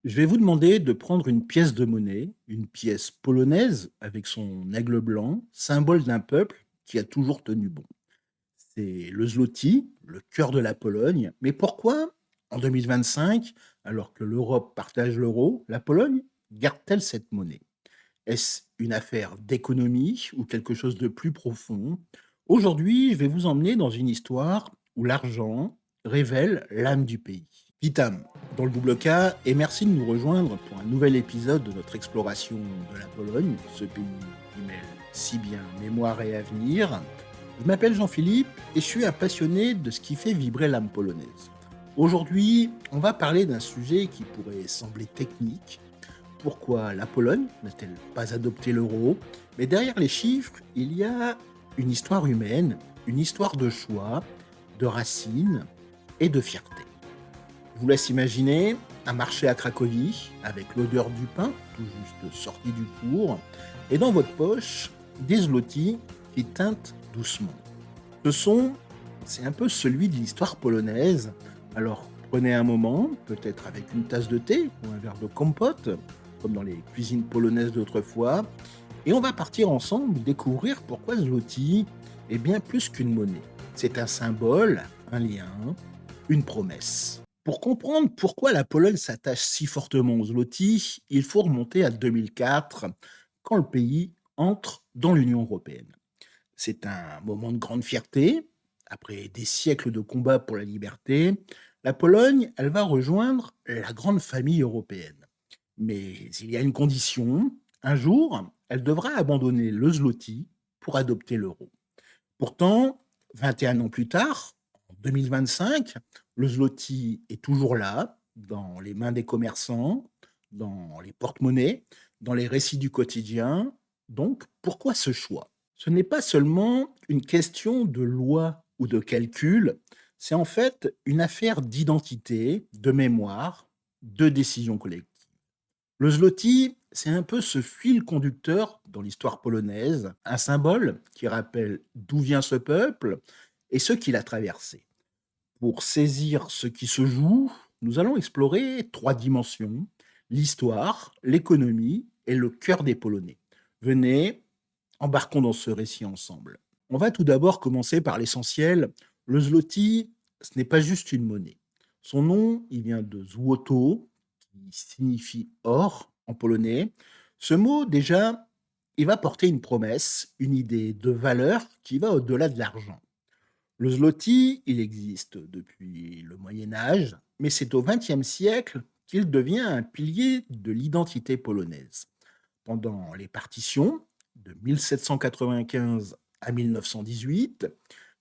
Je vais vous demander de prendre une pièce de monnaie, une pièce polonaise avec son aigle blanc, symbole d'un peuple qui a toujours tenu bon. C'est le zloty, le cœur de la Pologne. Mais pourquoi, en 2025, alors que l'Europe partage l'euro, la Pologne garde-t-elle cette monnaie? Est-ce une affaire d'économie ou quelque chose de plus profond? Aujourd'hui, je vais vous emmener dans une histoire où l'argent révèle l'âme du pays. Vitam, dans le double cas, et merci de nous rejoindre pour un nouvel épisode de notre exploration de la Pologne, ce pays qui mêle si bien mémoire et avenir. Je m'appelle Jean-Philippe et je suis un passionné de ce qui fait vibrer l'âme polonaise. Aujourd'hui, on va parler d'un sujet qui pourrait sembler technique. Pourquoi la Pologne n'a-t-elle pas adopté l'euro? Mais derrière les chiffres, il y a une histoire humaine, une histoire de choix, de racines et de fierté. Je vous laisse imaginer un marché à Cracovie avec l'odeur du pain tout juste sorti du four et dans votre poche des zlotys qui teintent doucement. Ce son, c'est un peu celui de l'histoire polonaise. Alors prenez un moment, peut-être avec une tasse de thé ou un verre de compote, comme dans les cuisines polonaises d'autrefois, et on va partir ensemble découvrir pourquoi zloty est bien plus qu'une monnaie. C'est un symbole, un lien, une promesse. Pour comprendre pourquoi la Pologne s'attache si fortement aux zloty, il faut remonter à 2004, quand le pays entre dans l'Union européenne. C'est un moment de grande fierté. Après des siècles de combats pour la liberté, la Pologne, elle va rejoindre la grande famille européenne. Mais il y a une condition. Un jour, elle devra abandonner le zloty pour adopter l'euro. Pourtant, 21 ans plus tard, en 2025, le zloty est toujours là, dans les mains des commerçants, dans les porte-monnaies, dans les récits du quotidien. Donc, pourquoi ce choix? Ce n'est pas seulement une question de loi ou de calcul, c'est en fait une affaire d'identité, de mémoire, de décision collective. Le zloty, c'est un peu ce fil conducteur dans l'histoire polonaise, un symbole qui rappelle d'où vient ce peuple et ce qu'il a traversé. Pour saisir ce qui se joue, nous allons explorer trois dimensions: l'histoire, l'économie et le cœur des Polonais. Venez, embarquons dans ce récit ensemble. On va tout d'abord commencer par l'essentiel. Le zloty, ce n'est pas juste une monnaie. Son nom, il vient de złoto, qui signifie or en polonais. Ce mot, déjà, il va porter une promesse, une idée de valeur qui va au-delà de l'argent. Le zloty, il existe depuis le Moyen Âge, mais c'est au XXe siècle qu'il devient un pilier de l'identité polonaise. Pendant les partitions de 1795 à 1918,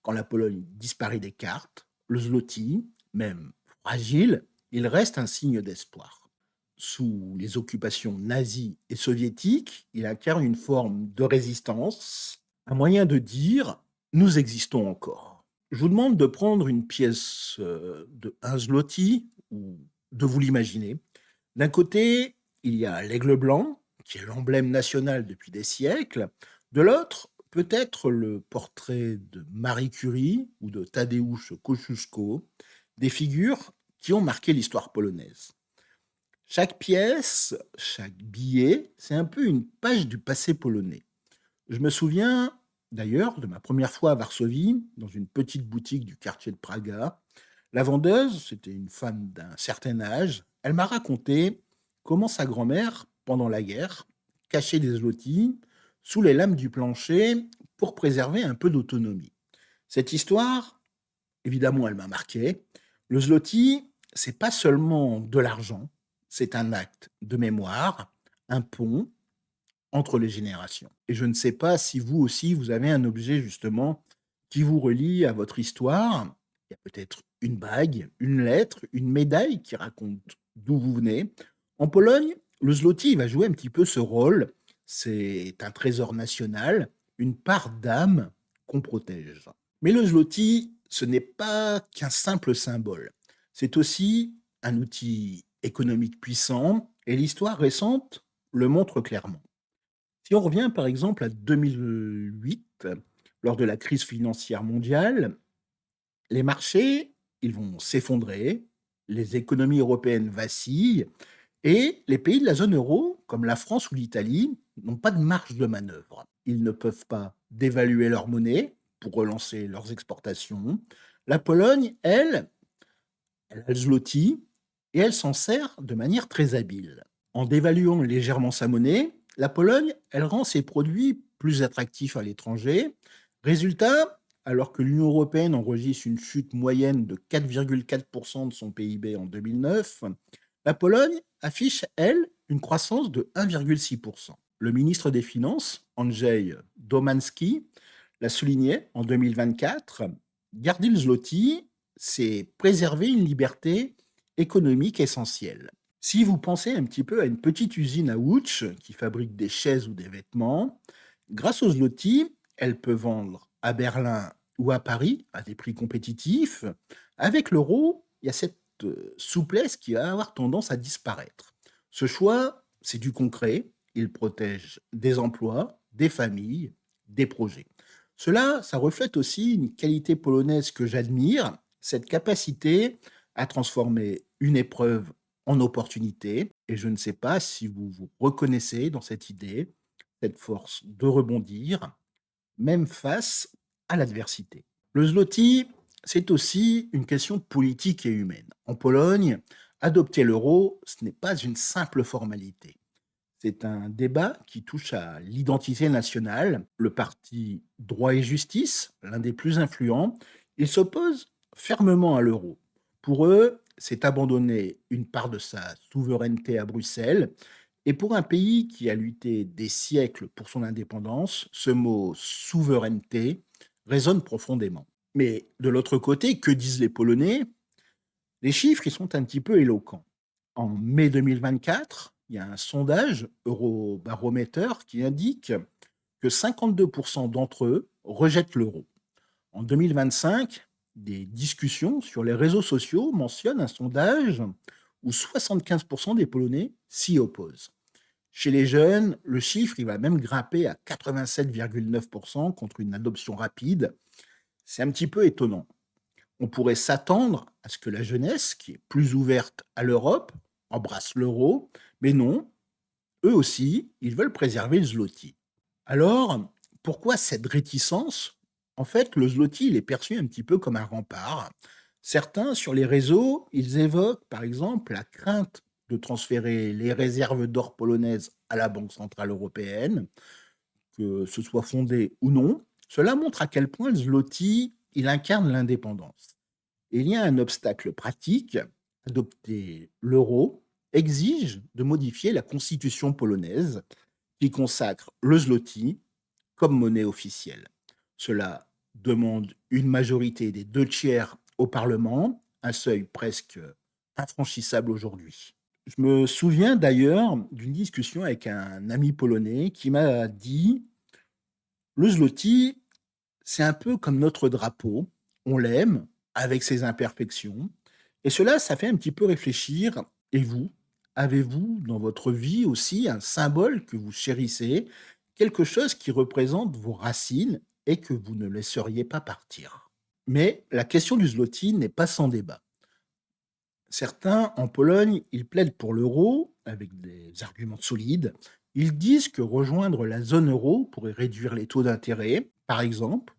quand la Pologne disparaît des cartes, le zloty, même fragile, il reste un signe d'espoir. Sous les occupations nazies et soviétiques, il incarne une forme de résistance, un moyen de dire nous existons encore. Je vous demande de prendre une pièce de un zloty ou de vous l'imaginer. D'un côté, il y a l'aigle blanc, qui est l'emblème national depuis des siècles. De l'autre, peut-être le portrait de Marie Curie ou de Tadeusz Kościuszko, des figures qui ont marqué l'histoire polonaise. Chaque pièce, chaque billet, c'est un peu une page du passé polonais. Je me souviens d'ailleurs de ma première fois à Varsovie, dans une petite boutique du quartier de Praga. La vendeuse, c'était une femme d'un certain âge, elle m'a raconté comment sa grand-mère, pendant la guerre, cachait des zlotys sous les lames du plancher pour préserver un peu d'autonomie. Cette histoire, évidemment, elle m'a marqué. Le zloty, c'est pas seulement de l'argent, c'est un acte de mémoire, un pont entre les générations. Et je ne sais pas si vous aussi, vous avez un objet justement qui vous relie à votre histoire. Il y a peut-être une bague, une lettre, une médaille qui raconte d'où vous venez. En Pologne, le zloty va jouer un petit peu ce rôle. C'est un trésor national, une part d'âme qu'on protège. Mais le zloty, ce n'est pas qu'un simple symbole. C'est aussi un outil économique puissant et l'histoire récente le montre clairement. Si on revient par exemple à 2008, lors de la crise financière mondiale, les marchés, ils vont s'effondrer, les économies européennes vacillent Et les pays de la zone euro, comme la France ou l'Italie, n'ont pas de marge de manœuvre. Ils ne peuvent pas dévaluer leur monnaie pour relancer leurs exportations. La Pologne, elle a le zloty et elle s'en sert de manière très habile. En dévaluant légèrement sa monnaie, la Pologne, elle rend ses produits plus attractifs à l'étranger. Résultat, alors que l'Union européenne enregistre une chute moyenne de 4,4% de son PIB en 2009, la Pologne affiche, elle, une croissance de 1,6%. Le ministre des Finances, Andrzej Domanski, l'a souligné en 2024, garder le zloty, c'est préserver une liberté économique essentielle. Si vous pensez un petit peu à une petite usine à Łódź qui fabrique des chaises ou des vêtements, grâce au zloty, elle peut vendre à Berlin ou à Paris à des prix compétitifs. Avec l'euro, il y a cette souplesse qui va avoir tendance à disparaître. Ce choix, c'est du concret. Il protège des emplois, des familles, des projets. Cela, ça reflète aussi une qualité polonaise que j'admire, cette capacité à transformer une épreuve en opportunité. Et je ne sais pas si vous vous reconnaissez dans cette idée, cette force de rebondir, même face à l'adversité. Le zloty, c'est aussi une question politique et humaine. En Pologne, adopter l'euro, ce n'est pas une simple formalité. C'est un débat qui touche à l'identité nationale. Le parti Droit et Justice, l'un des plus influents, il s'oppose fermement à l'euro. Pour eux, c'est abandonner une part de sa souveraineté à Bruxelles. Et pour un pays qui a lutté des siècles pour son indépendance, ce mot souveraineté résonne profondément. Mais de l'autre côté, que disent les Polonais? Les chiffres, ils sont un petit peu éloquents. En mai 2024, il y a un sondage Eurobaromètre qui indique que 52% d'entre eux rejettent l'euro. En 2025, des discussions sur les réseaux sociaux mentionnent un sondage où 75% des Polonais s'y opposent. Chez les jeunes, le chiffre il va même grimper à 87,9% contre une adoption rapide. C'est un petit peu étonnant. On pourrait s'attendre à ce que la jeunesse, qui est plus ouverte à l'Europe, embrasse l'euro, mais non, eux aussi, ils veulent préserver le zloty. Alors, pourquoi cette réticence? En fait, le zloty, il est perçu un petit peu comme un rempart. Certains, sur les réseaux, ils évoquent, par exemple, la crainte de transférer les réserves d'or polonaises à la Banque centrale européenne, que ce soit fondé ou non. Cela montre à quel point le zloty, il incarne l'indépendance. Et il y a un obstacle pratique. Adopter l'euro exige de modifier la constitution polonaise qui consacre le zloty comme monnaie officielle. Cela demande une majorité des 2 tiers au Parlement, un seuil presque infranchissable aujourd'hui. Je me souviens d'ailleurs d'une discussion avec un ami polonais qui m'a dit: le zloty, c'est un peu comme notre drapeau, on l'aime avec ses imperfections. Et cela, ça fait un petit peu réfléchir. Et vous, avez-vous dans votre vie aussi un symbole que vous chérissez, quelque chose qui représente vos racines et que vous ne laisseriez pas partir? Mais la question du zloty n'est pas sans débat. Certains, en Pologne, ils plaident pour l'euro avec des arguments solides. Ils disent que rejoindre la zone euro pourrait réduire les taux d'intérêt, par exemple.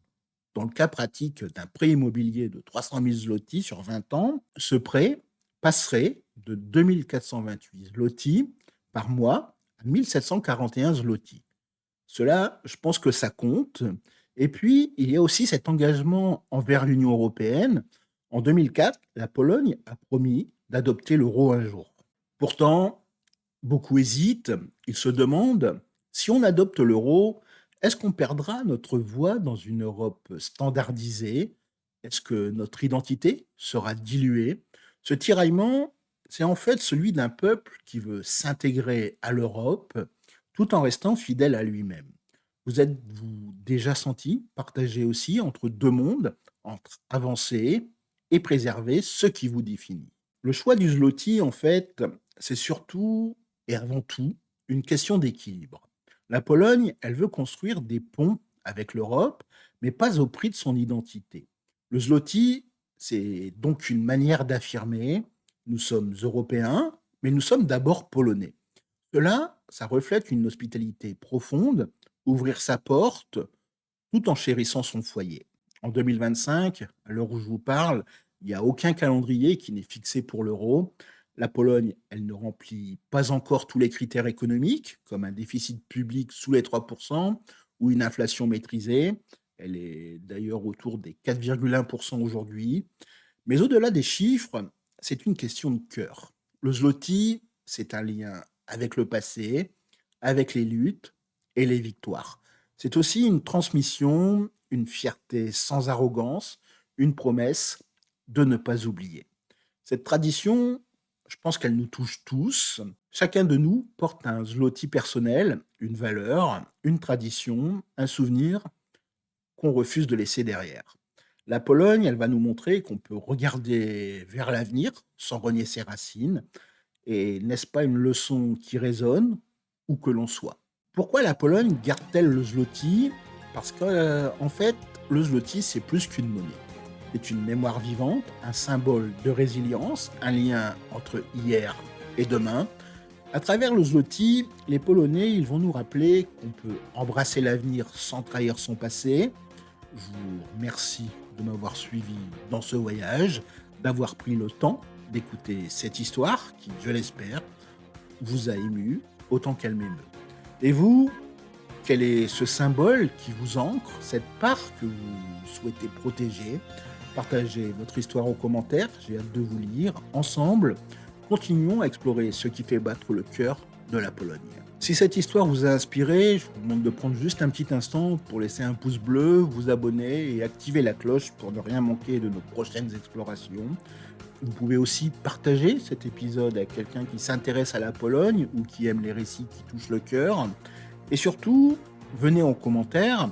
Dans le cas pratique d'un prêt immobilier de 300 000 zloty sur 20 ans, ce prêt passerait de 2 428 zloty par mois à 1 741 zloty. Cela, je pense que ça compte. Et puis, il y a aussi cet engagement envers l'Union européenne. En 2004, la Pologne a promis d'adopter l'euro un jour. Pourtant, beaucoup hésitent. Ils se demandent, si on adopte l'euro, est-ce qu'on perdra notre voix dans une Europe standardisée? Est-ce que notre identité sera diluée? Ce tiraillement, c'est en fait celui d'un peuple qui veut s'intégrer à l'Europe tout en restant fidèle à lui-même. Vous êtes-vous déjà senti partagé aussi entre deux mondes, entre avancer et préserver ce qui vous définit? Le choix du zloty, en fait, c'est surtout et avant tout une question d'équilibre. La Pologne, elle veut construire des ponts avec l'Europe, mais pas au prix de son identité. Le zloty, c'est donc une manière d'affirmer nous sommes européens, mais nous sommes d'abord polonais. Cela, ça reflète une hospitalité profonde, ouvrir sa porte tout en chérissant son foyer. En 2025, à l'heure où je vous parle, il n'y a aucun calendrier qui n'est fixé pour l'euro. La Pologne, elle ne remplit pas encore tous les critères économiques, comme un déficit public sous les 3% ou une inflation maîtrisée. Elle est d'ailleurs autour des 4,1% aujourd'hui. Mais au-delà des chiffres, c'est une question de cœur. Le zloty, c'est un lien avec le passé, avec les luttes et les victoires. C'est aussi une transmission, une fierté sans arrogance, une promesse de ne pas oublier. Cette tradition, je pense qu'elle nous touche tous. Chacun de nous porte un zloty personnel, une valeur, une tradition, un souvenir qu'on refuse de laisser derrière. La Pologne, elle va nous montrer qu'on peut regarder vers l'avenir sans renier ses racines. Et n'est-ce pas une leçon qui résonne où que l'on soit? Pourquoi la Pologne garde-t-elle le zloty? Parce que, en fait, le zloty, c'est plus qu'une monnaie. C'est une mémoire vivante, un symbole de résilience, un lien entre hier et demain. À travers le zloty, les Polonais, ils vont nous rappeler qu'on peut embrasser l'avenir sans trahir son passé. Je vous remercie de m'avoir suivi dans ce voyage, d'avoir pris le temps d'écouter cette histoire qui, je l'espère, vous a ému autant qu'elle m'émeut. Et vous, quel est ce symbole qui vous ancre, cette part que vous souhaitez protéger? Partagez votre histoire en commentaire, j'ai hâte de vous lire. Ensemble, continuons à explorer ce qui fait battre le cœur de la Pologne. Si cette histoire vous a inspiré, je vous demande de prendre juste un petit instant pour laisser un pouce bleu, vous abonner et activer la cloche pour ne rien manquer de nos prochaines explorations. Vous pouvez aussi partager cet épisode avec quelqu'un qui s'intéresse à la Pologne ou qui aime les récits qui touchent le cœur. Et surtout, venez en commentaire.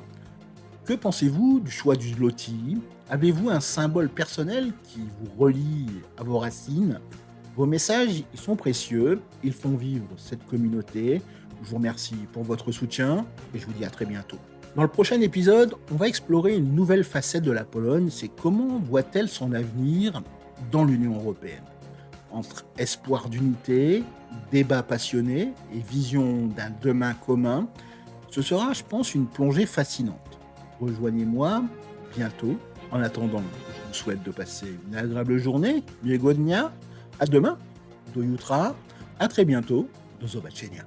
Que pensez-vous du choix du zloty? Avez-vous un symbole personnel qui vous relie à vos racines? Vos messages, ils sont précieux, ils font vivre cette communauté. Je vous remercie pour votre soutien et je vous dis à très bientôt. Dans le prochain épisode, on va explorer une nouvelle facette de la Pologne, c'est comment voit-elle son avenir dans l'Union européenne? Entre espoir d'unité, débat passionné et vision d'un demain commun, ce sera, je pense, une plongée fascinante. Rejoignez-moi bientôt. En attendant, je vous souhaite de passer une agréable journée. Miłego dnia. À demain. Do jutra. À très bientôt. Do zobaczenia.